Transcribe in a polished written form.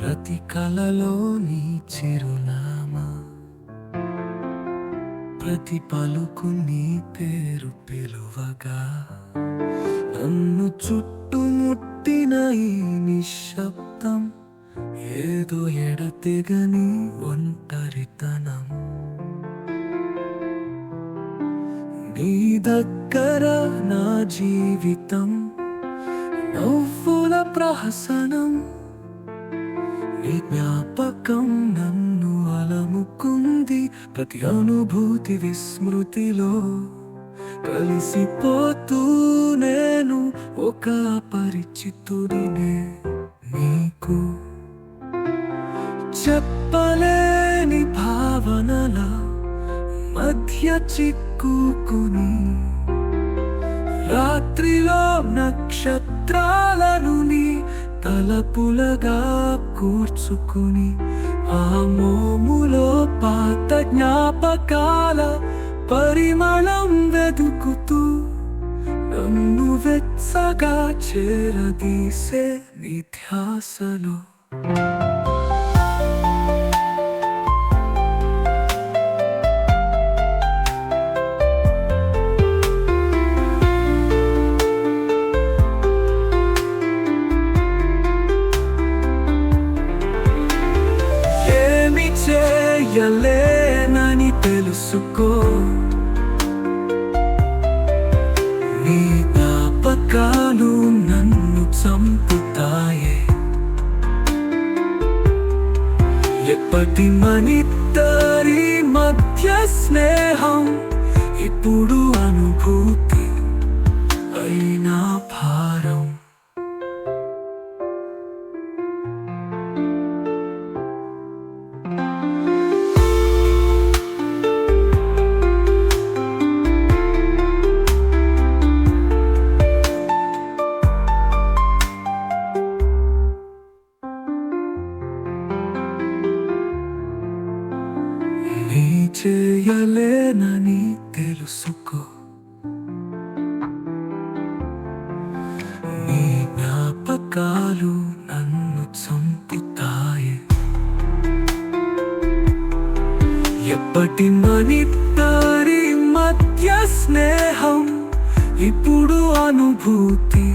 ప్రతి కలలోని చిరునామా, ప్రతి పలుకు నీ పేరు పిలువగా, నన్ను చుట్టుముట్టిన ఈ నిశ్శబ్దం ఏదో ఎడతెగని ఒంటరితనం. నీ దగ్గర నా జీవితం నవ్వుల ప్రహసనం, నీ జ్ఞాపకం నన్ను అలముకుంది. ప్రతి అనుభూతి విస్మృతిలో కలిసిపోతూ నేను ఒక అపరిచితుడినే. నీకు చెప్పలేని భావనల మధ్య చిక్కుకుని, రాత్రిలో నక్షత్రాలను నీ తలపులగా కూర్చుకుని, ఆ మోములో పాత జ్ఞాపకాల పరిమళం వెతుకుతూ నన్ను వెచ్చగా చేరదీసే నీ ధ్యాసలో. చేయలేనని తెలుసుకో, నీ జ్ఞాపకాలు నన్ను చంపుతాయే. ఎప్పటి మనిద్దరి మధ్య స్నేహం ఇప్పుడు అనుభూతి అయినా భారం. నీ చేయలేనని తెలుసుకో, నీ జ్ఞాపకాలు నన్ను చంపుతాయి. ఎప్పటి మనిద్దరి మధ్య స్నేహం ఇప్పుడు అనుభూతి